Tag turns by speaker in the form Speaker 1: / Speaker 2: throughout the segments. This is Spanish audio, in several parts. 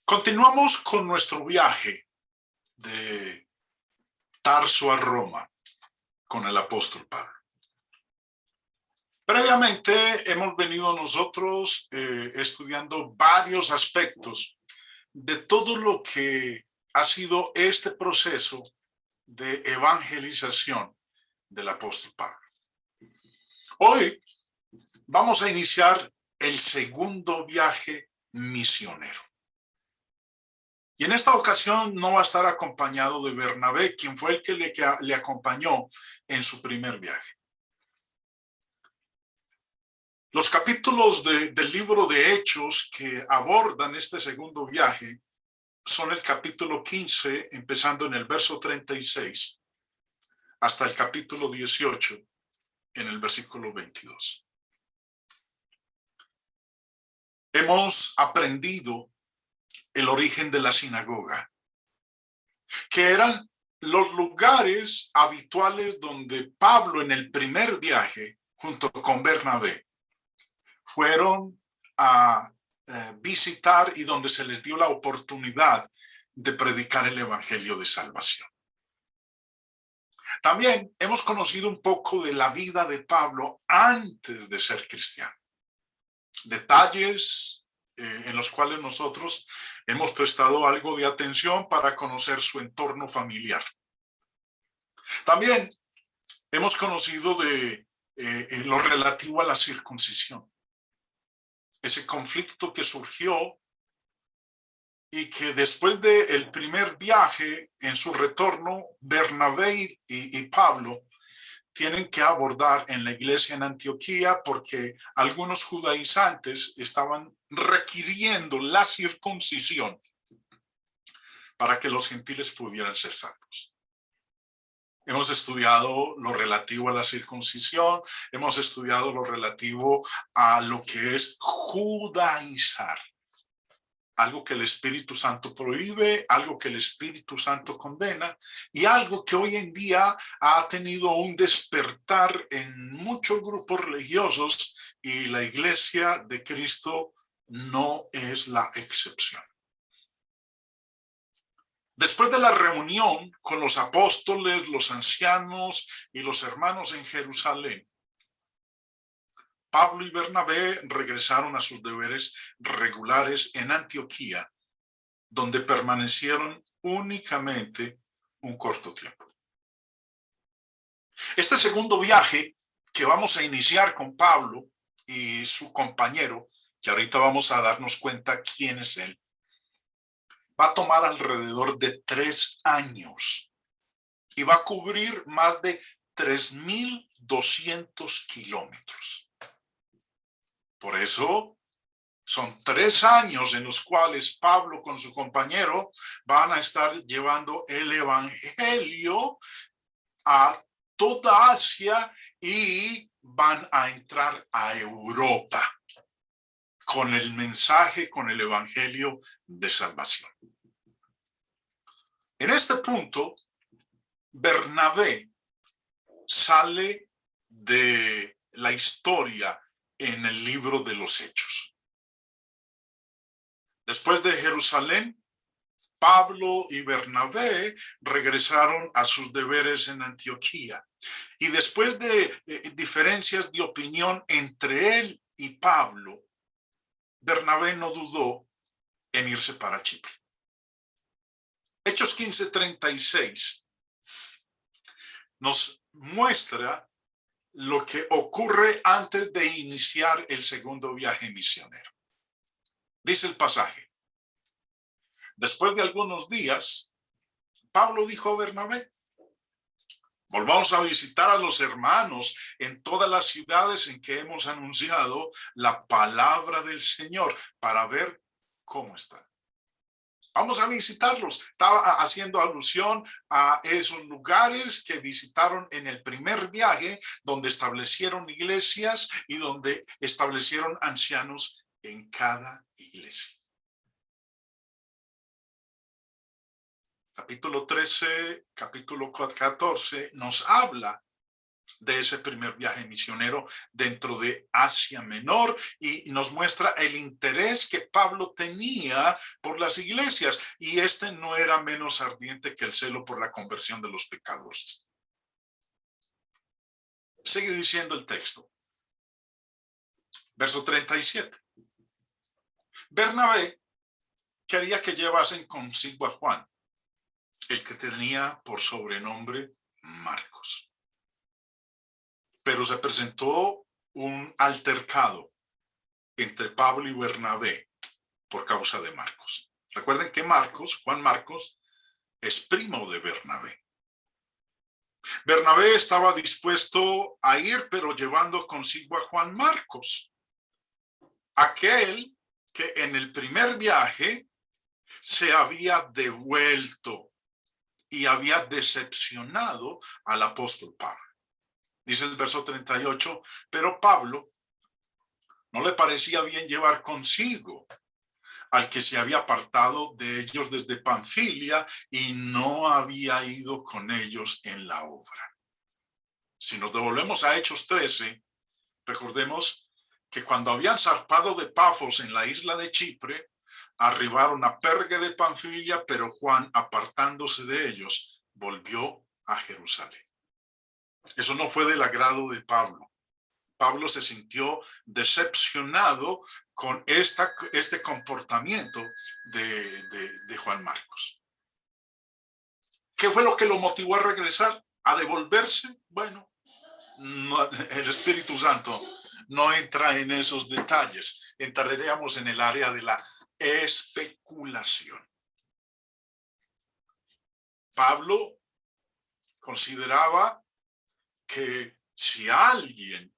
Speaker 1: Continuamos con nuestro viaje de Tarso a Roma con el apóstol Pablo. Previamente hemos venido nosotros estudiando varios aspectos de todo lo que ha sido este proceso de evangelización del apóstol Pablo. Hoy vamos a iniciar el segundo viaje misionero. Y en esta ocasión no va a estar acompañado de Bernabé, quien fue el que le acompañó en su primer viaje. Los capítulos del libro de Hechos que abordan este segundo viaje son el capítulo 15, empezando en el verso 36, hasta el capítulo 18, en el versículo 22. Hemos aprendido el origen de la sinagoga, que eran los lugares habituales donde Pablo en el primer viaje, junto con Bernabé, fueron a visitar y donde se les dio la oportunidad de predicar el evangelio de salvación. También hemos conocido un poco de la vida de Pablo antes de ser cristiano. Detalles en los cuales nosotros hemos prestado algo de atención para conocer su entorno familiar. También hemos conocido de lo relativo a la circuncisión. Ese conflicto que surgió y que después del primer viaje, en su retorno, Bernabé y Pablo tienen que abordar en la iglesia en Antioquía porque algunos judaizantes estaban requiriendo la circuncisión para que los gentiles pudieran ser salvos. Hemos estudiado lo relativo a la circuncisión, hemos estudiado lo relativo a lo que es judaizar. Algo que el Espíritu Santo prohíbe, algo que el Espíritu Santo condena y algo que hoy en día ha tenido un despertar en muchos grupos religiosos y la Iglesia de Cristo no es la excepción. Después de la reunión con los apóstoles, los ancianos y los hermanos en Jerusalén, Pablo y Bernabé regresaron a sus deberes regulares en Antioquía, donde permanecieron únicamente un corto tiempo. Este segundo viaje que vamos a iniciar con Pablo y su compañero, que ahorita vamos a darnos cuenta quién es él, va a tomar alrededor de 3 años y va a cubrir más de 3.200 kilómetros. Por eso son 3 años en los cuales Pablo con su compañero van a estar llevando el evangelio a toda Asia y van a entrar a Europa con el mensaje, con el evangelio de salvación. En este punto, Bernabé sale de la historia en el libro de los Hechos. Después de Jerusalén, Pablo y Bernabé regresaron a sus deberes en Antioquía. Y después de diferencias de opinión entre él y Pablo, Bernabé no dudó en irse para Chipre. Hechos 15:36 nos muestra lo que ocurre antes de iniciar el segundo viaje misionero. Dice el pasaje: después de algunos días, Pablo dijo a Bernabé: volvamos a visitar a los hermanos en todas las ciudades en que hemos anunciado la palabra del Señor para ver cómo están. Vamos a visitarlos. Estaba haciendo alusión a esos lugares que visitaron en el primer viaje, donde establecieron iglesias y donde establecieron ancianos en cada iglesia. Capítulo 13, capítulo 14 nos habla de ese primer viaje misionero dentro de Asia Menor y nos muestra el interés que Pablo tenía por las iglesias, y este no era menos ardiente que el celo por la conversión de los pecadores. Sigue diciendo el texto. Verso 37. Bernabé quería que llevasen consigo a Juan, el que tenía por sobrenombre Marcos. Pero se presentó un altercado entre Pablo y Bernabé por causa de Marcos. Recuerden que Juan Marcos, es primo de Bernabé. Bernabé estaba dispuesto a ir, pero llevando consigo a Juan Marcos, aquel que en el primer viaje se había devuelto y había decepcionado al apóstol Pablo. Dice el verso 38, pero Pablo no le parecía bien llevar consigo al que se había apartado de ellos desde Panfilia y no había ido con ellos en la obra. Si nos devolvemos a Hechos 13, recordemos que cuando habían zarpado de Pafos en la isla de Chipre, arribaron a Perge de Panfilia, pero Juan, apartándose de ellos, volvió a Jerusalén. Eso no fue del agrado de Pablo. Pablo se sintió decepcionado con este comportamiento de Juan Marcos. ¿Qué fue lo que lo motivó a regresar? ¿A devolverse? Bueno, no, el Espíritu Santo no entra en esos detalles. Entraríamos en el área de la especulación. Pablo consideraba que si alguien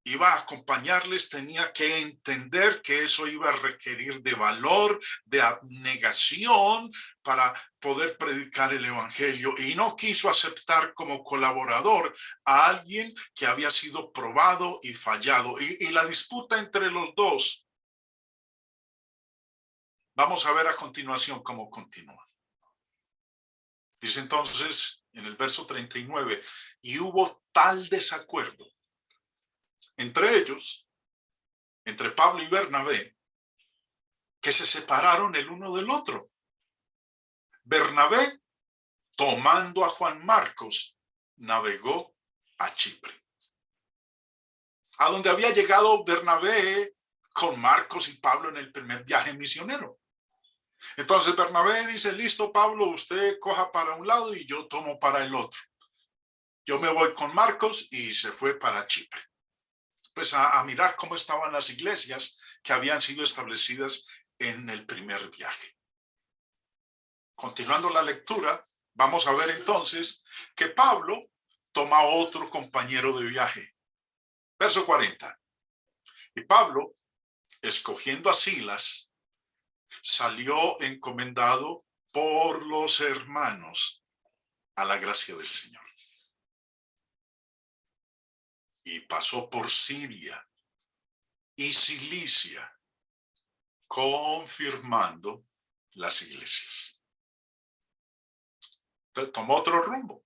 Speaker 1: iba a acompañarles, tenía que entender que eso iba a requerir de valor, de abnegación para poder predicar el evangelio, y no quiso aceptar como colaborador a alguien que había sido probado y fallado. Y la disputa entre los dos, vamos a ver a continuación cómo continúa. Dice entonces en el verso 39, y hubo tal desacuerdo entre ellos, entre Pablo y Bernabé, que se separaron el uno del otro. Bernabé, tomando a Juan Marcos, navegó a Chipre, a donde había llegado Bernabé con Marcos y Pablo en el primer viaje misionero. Entonces Bernabé dice, listo Pablo, usted coja para un lado y yo tomo para el otro. Yo me voy con Marcos, y se fue para Chipre. Pues a mirar cómo estaban las iglesias que habían sido establecidas en el primer viaje. Continuando la lectura, vamos a ver entonces que Pablo toma otro compañero de viaje. Verso 40. Y Pablo, escogiendo a Silas, salió encomendado por los hermanos a la gracia del Señor. Y pasó por Siria y Cilicia, confirmando las iglesias. Entonces, tomó otro rumbo,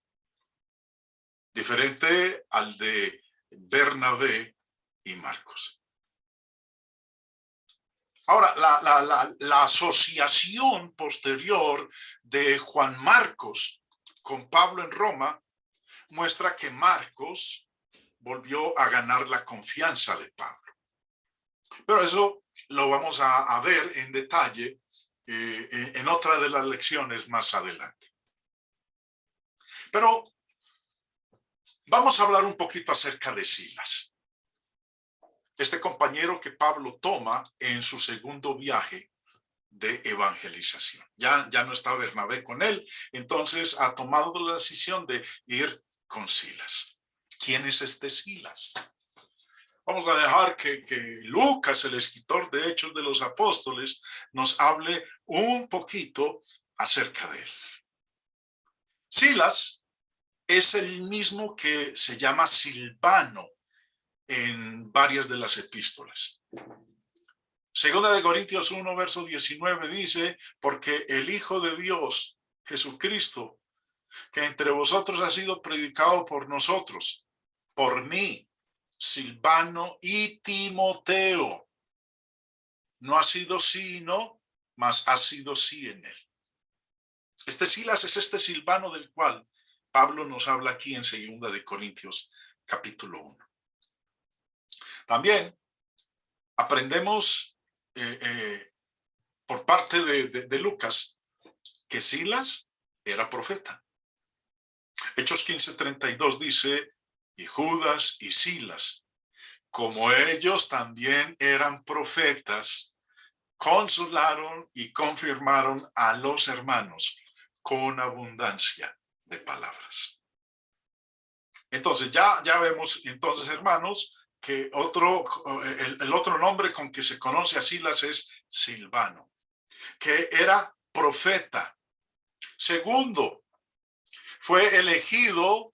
Speaker 1: diferente al de Bernabé y Marcos. Ahora, la asociación posterior de Juan Marcos con Pablo en Roma muestra que Marcos volvió a ganar la confianza de Pablo. Pero eso lo vamos a ver en detalle en otra de las lecciones más adelante. Pero vamos a hablar un poquito acerca de Silas, este compañero que Pablo toma en su segundo viaje de evangelización. Ya no está Bernabé con él, entonces ha tomado la decisión de ir con Silas. ¿Quién es este Silas? Vamos a dejar que Lucas, el escritor de Hechos de los Apóstoles, nos hable un poquito acerca de él. Silas es el mismo que se llama Silvano en varias de las epístolas. Segunda de Corintios 1, verso 19 dice, porque el Hijo de Dios, Jesucristo, que entre vosotros ha sido predicado por nosotros, por mí, Silvano y Timoteo. No ha sido sí y no, mas ha sido sí en él. Este Silas es este Silvano del cual Pablo nos habla aquí en 2 de Corintios capítulo 1. También aprendemos por parte de Lucas que Silas era profeta. Hechos 15:32 dice, y Judas y Silas, como ellos también eran profetas, consolaron y confirmaron a los hermanos con abundancia de palabras. Entonces ya vemos, entonces, hermanos, que el otro nombre con que se conoce a Silas es Silvano, que era profeta. Segundo, fue elegido,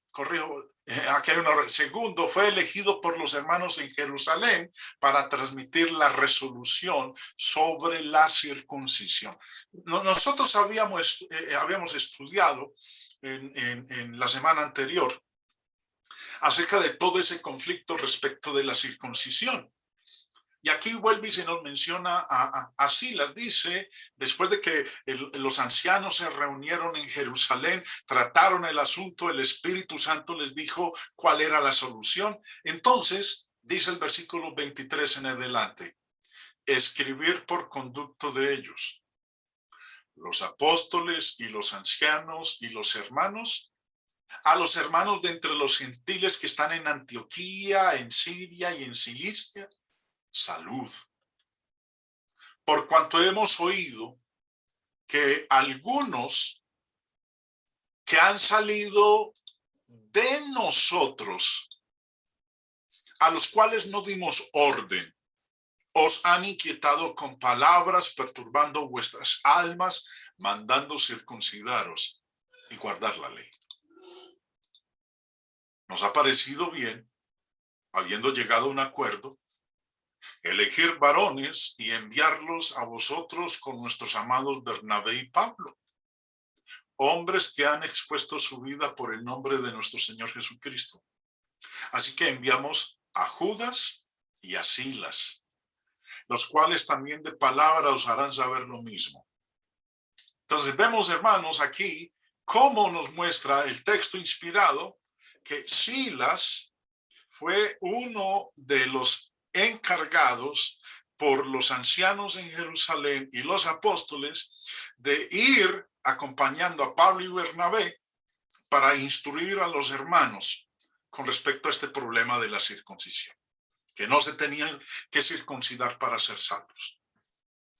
Speaker 1: aquí hay una, segundo, fue elegido por los hermanos en Jerusalén para transmitir la resolución sobre la circuncisión. Nosotros habíamos estudiado en la semana anterior acerca de todo ese conflicto respecto de la circuncisión. Y aquí vuelve y se nos menciona a Silas. Dice, después de que los ancianos se reunieron en Jerusalén, trataron el asunto, el Espíritu Santo les dijo cuál era la solución. Entonces, dice el versículo 23 en adelante, escribir por conducto de ellos, los apóstoles y los ancianos y los hermanos, a los hermanos de entre los gentiles que están en Antioquía, en Siria y en Cilicia, salud. Por cuanto hemos oído que algunos que han salido de nosotros, a los cuales no dimos orden, os han inquietado con palabras, perturbando vuestras almas, mandando circuncidaros y guardar la ley. Nos ha parecido bien, habiendo llegado a un acuerdo, elegir varones y enviarlos a vosotros con nuestros amados Bernabé y Pablo, hombres que han expuesto su vida por el nombre de nuestro Señor Jesucristo. Así que enviamos a Judas y a Silas, los cuales también de palabra os harán saber lo mismo. Entonces vemos, hermanos, aquí cómo nos muestra el texto inspirado que Silas fue uno de los encargados por los ancianos en Jerusalén y los apóstoles de ir acompañando a Pablo y Bernabé para instruir a los hermanos con respecto a este problema de la circuncisión, que no se tenían que circuncidar para ser salvos,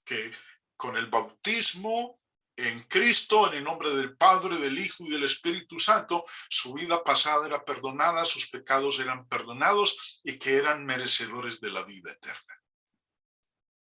Speaker 1: que con el bautismo en Cristo, en el nombre del Padre, del Hijo y del Espíritu Santo, su vida pasada era perdonada, sus pecados eran perdonados y que eran merecedores de la vida eterna.